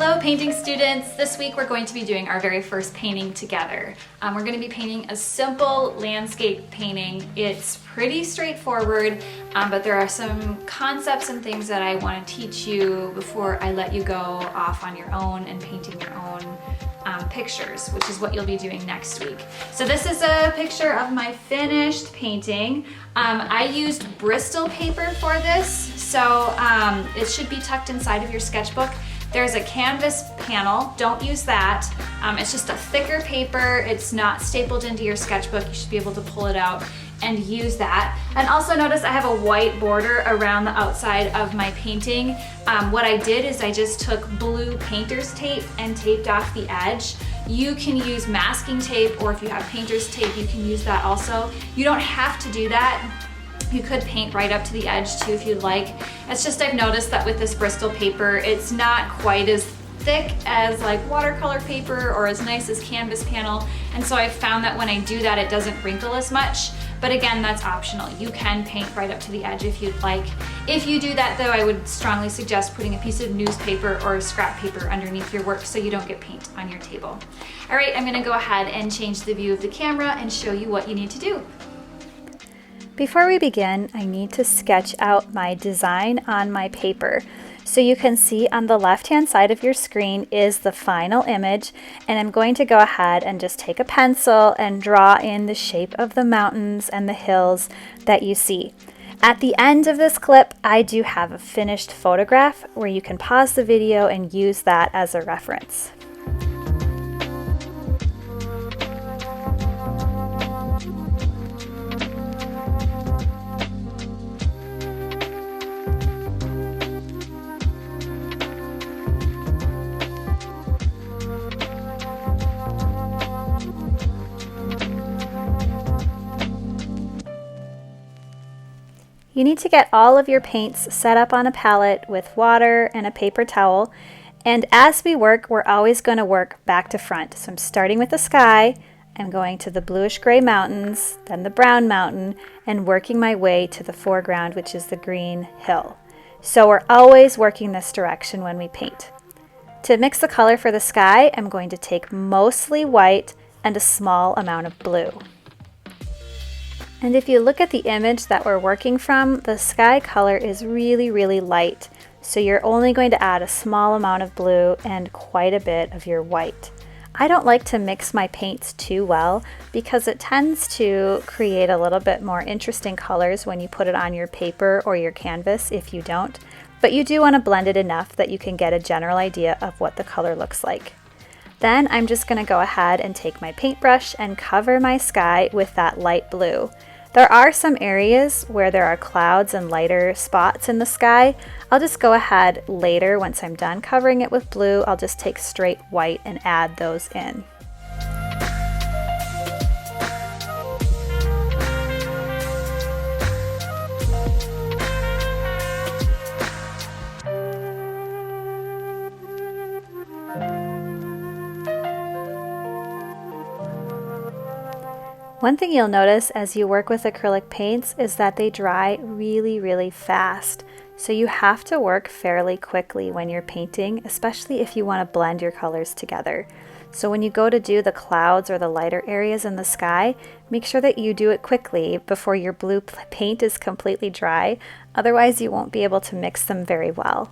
Hello painting students! This week we're going to be doing our very first painting together. We're going to be painting a simple landscape painting. It's pretty straightforward, but there are some concepts and things that I want to teach you before I let you go off on your own and painting your own pictures, which is what you'll be doing next week. So this is a picture of my finished painting. I used Bristol paper for this, so it should be tucked inside of your sketchbook. There's a canvas panel, don't use that. It's just a thicker paper, it's not stapled into your sketchbook. You should be able to pull it out and use that. And also notice I have a white border around the outside of my painting. What I did is I just took blue painter's tape and taped off the edge. You can use masking tape, or if you have painter's tape, you can use that also. You don't have to do that. You could paint right up to the edge too if you'd like. It's just I've noticed that with this Bristol paper, it's not quite as thick as like watercolor paper or as nice as canvas panel. And so I've found that when I do that, it doesn't wrinkle as much. But again, that's optional. You can paint right up to the edge if you'd like. If you do that though, I would strongly suggest putting a piece of newspaper or scrap paper underneath your work so you don't get paint on your table. All right, I'm gonna go ahead and change the view of the camera and show you what you need to do. Before we begin, I need to sketch out my design on my paper. So you can see on the left-hand side of your screen is the final image, and I'm going to go ahead and just take a pencil and draw in the shape of the mountains and the hills that you see. At the end of this clip, I do have a finished photograph where you can pause the video and use that as a reference. You need to get all of your paints set up on a palette with water and a paper towel. And as we work, we're always going to work back to front. So I'm starting with the sky, I'm going to the bluish gray mountains, then the brown mountain, and working my way to the foreground, which is the green hill. So we're always working this direction when we paint. To mix the color for the sky, I'm going to take mostly white and a small amount of blue. And if you look at the image that we're working from, the sky color is really, really light. So you're only going to add a small amount of blue and quite a bit of your white. I don't like to mix my paints too well because it tends to create a little bit more interesting colors when you put it on your paper or your canvas if you don't. But you do want to blend it enough that you can get a general idea of what the color looks like. Then I'm just going to go ahead and take my paintbrush and cover my sky with that light blue. There are some areas where there are clouds and lighter spots in the sky. I'll just go ahead later once I'm done covering it with blue. I'll just take straight white and add those in. One thing you'll notice as you work with acrylic paints is that they dry really, really fast. So you have to work fairly quickly when you're painting, especially if you want to blend your colors together. So when you go to do the clouds or the lighter areas in the sky, make sure that you do it quickly before your blue paint is completely dry. Otherwise, you won't be able to mix them very well.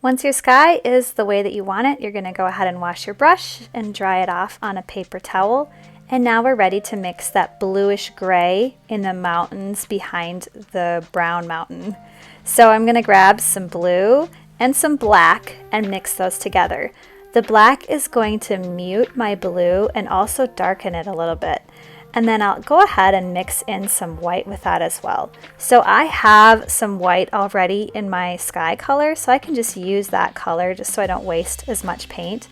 Once your sky is the way that you want it, you're going to go ahead and wash your brush and dry it off on a paper towel. And now we're ready to mix that bluish gray in the mountains behind the brown mountain. So I'm going to grab some blue and some black and mix those together. The black is going to mute my blue and also darken it a little bit. And then I'll go ahead and mix in some white with that as well. So I have some white already in my sky color, so I can just use that color just so I don't waste as much paint.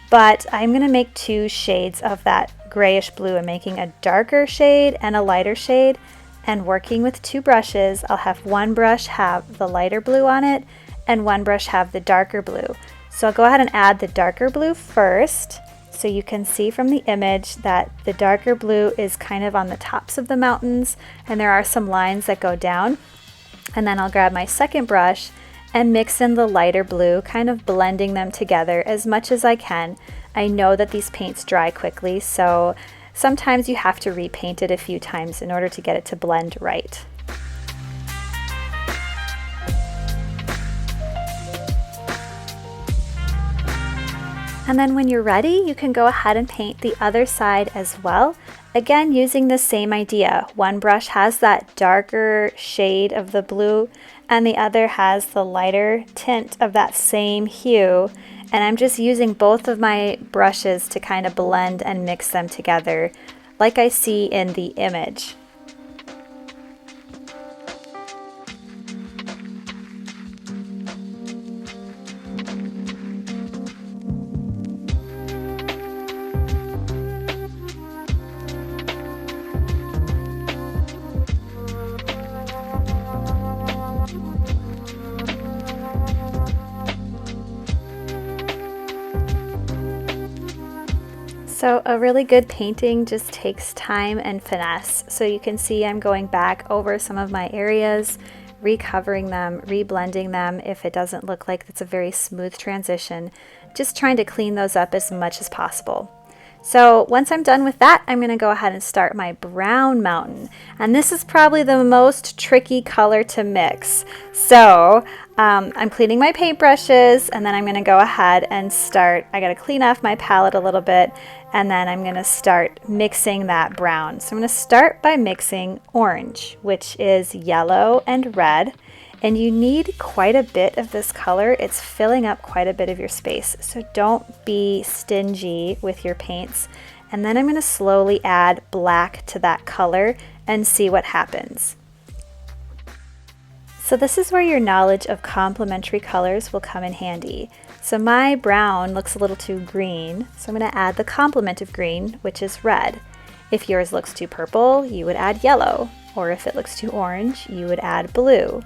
But I'm going to make two shades of that grayish blue. I'm making a darker shade and a lighter shade, and working with two brushes, I'll have one brush have the lighter blue on it and one brush have the darker blue. So I'll go ahead and add the darker blue first. So you can see from the image that the darker blue is kind of on the tops of the mountains, and there are some lines that go down. And then I'll grab my second brush and mix in the lighter blue, kind of blending them together as much as I can. I know that these paints dry quickly, so sometimes you have to repaint it a few times in order to get it to blend right. And then when you're ready, you can go ahead and paint the other side as well. Again, using the same idea. One brush has that darker shade of the blue and the other has the lighter tint of that same hue. And I'm just using both of my brushes to kind of blend and mix them together like I see in the image. So a really good painting just takes time and finesse. So you can see I'm going back over some of my areas, recovering them, reblending them if it doesn't look like it's a very smooth transition, just trying to clean those up as much as possible. So once I'm done with that, I'm going to go ahead and start my brown mountain. And this is probably the most tricky color to mix. So I'm cleaning my paintbrushes and then I'm going to go ahead and start. I got to clean off my palette a little bit and then I'm going to start mixing that brown. So I'm going to start by mixing orange, which is yellow and red. And you need quite a bit of this color. It's filling up quite a bit of your space. So don't be stingy with your paints. And then I'm going to slowly add black to that color and see what happens. So this is where your knowledge of complementary colors will come in handy. So my brown looks a little too green, so I'm going to add the complement of green, which is red. If yours looks too purple, you would add yellow. Or if it looks too orange, you would add blue.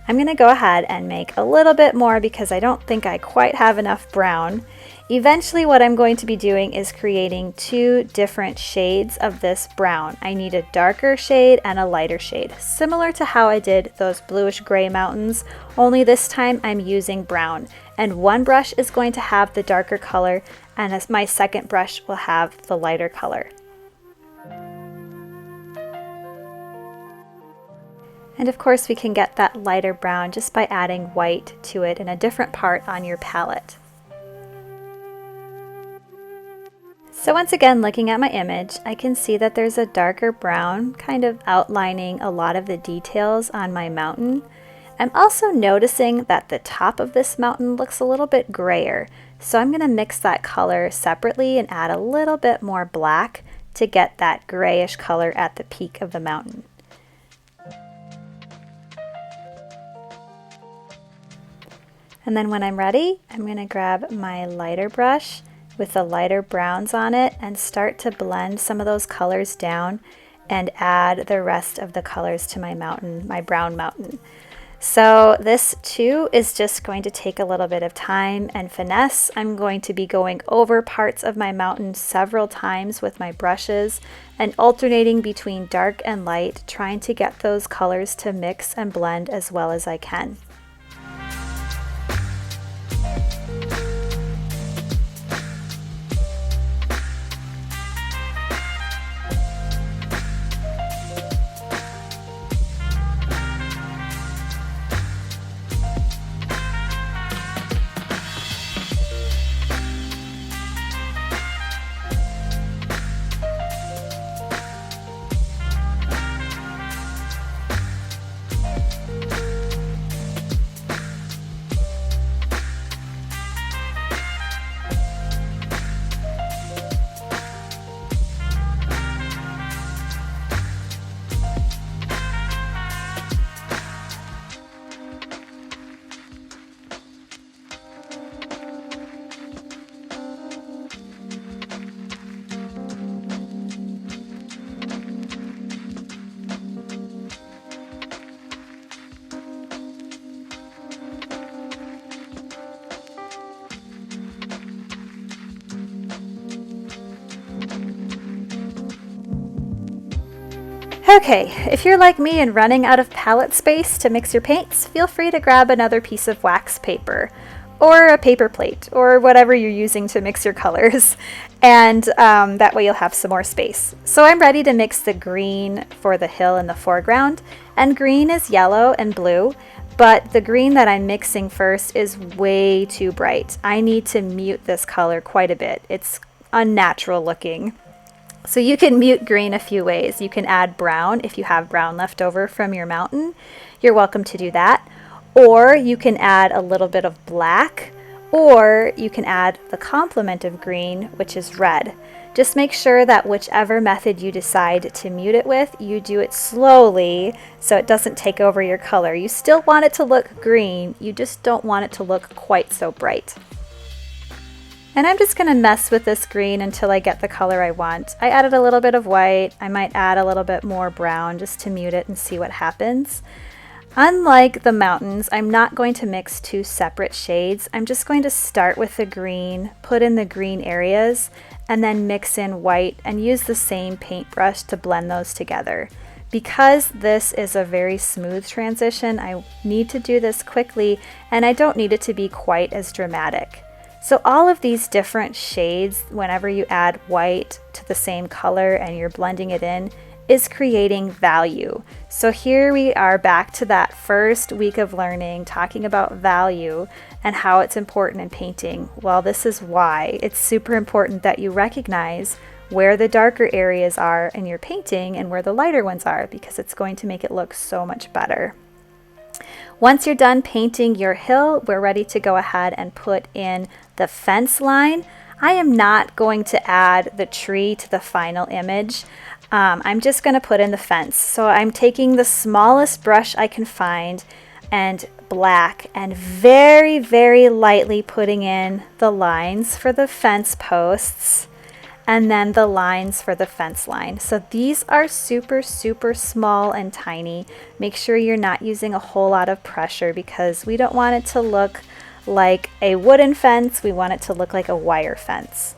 I'm going to go ahead and make a little bit more because I don't think I quite have enough brown. Eventually what I'm going to be doing is creating two different shades of this brown. I need a darker shade and a lighter shade, similar to how I did those bluish gray mountains, only this time I'm using brown. And one brush is going to have the darker color and as my second brush will have the lighter color. And of course we can get that lighter brown just by adding white to it in a different part on your palette. So once again, looking at my image, I can see that there's a darker brown kind of outlining a lot of the details on my mountain. I'm also noticing that the top of this mountain looks a little bit grayer. So I'm going to mix that color separately and add a little bit more black to get that grayish color at the peak of the mountain. And then when I'm ready, I'm going to grab my lighter brush with the lighter browns on it and start to blend some of those colors down and add the rest of the colors to my mountain, my brown mountain. So this too is just going to take a little bit of time and finesse. I'm going to be going over parts of my mountain several times with my brushes and alternating between dark and light, trying to get those colors to mix and blend as well as I can. Okay, if you're like me and running out of palette space to mix your paints, feel free to grab another piece of wax paper or a paper plate or whatever you're using to mix your colors, and that way you'll have some more space. So I'm ready to mix the green for the hill in the foreground, and green is yellow and blue, but the green that I'm mixing first is way too bright. I need to mute this color quite a bit. It's unnatural looking. So you can mute green a few ways. You can add brown if you have brown left over from your mountain. You're welcome to do that. Or you can add a little bit of black, or you can add the complement of green, which is red. Just make sure that whichever method you decide to mute it with, you do it slowly so it doesn't take over your color. You still want it to look green, you just don't want it to look quite so bright. And I'm just going to mess with this green until I get the color I want. I added a little bit of white. I might add a little bit more brown just to mute it and see what happens. Unlike the mountains, I'm not going to mix two separate shades. I'm just going to start with the green, put in the green areas, and then mix in white and use the same paintbrush to blend those together. Because this is a very smooth transition, I need to do this quickly, and I don't need it to be quite as dramatic. So all of these different shades, whenever you add white to the same color and you're blending it in, is creating value. So here we are back to that first week of learning, talking about value and how it's important in painting. Well, this is why it's super important that you recognize where the darker areas are in your painting and where the lighter ones are, because it's going to make it look so much better. Once you're done painting your hill, we're ready to go ahead and put in the fence line. I am not going to add the tree to the final image. I'm just going to put in the fence. So I'm taking the smallest brush I can find and black and very, very lightly putting in the lines for the fence posts and then the lines for the fence line. So these are super, super small and tiny. Make sure you're not using a whole lot of pressure because we don't want it to look like a wooden fence. We want it to look like a wire fence.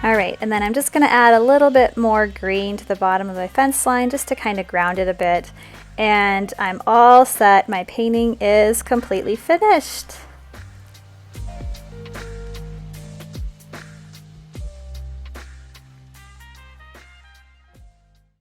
All right, and then I'm just gonna add a little bit more green to the bottom of my fence line just to kind of ground it a bit. And I'm all set. My painting is completely finished.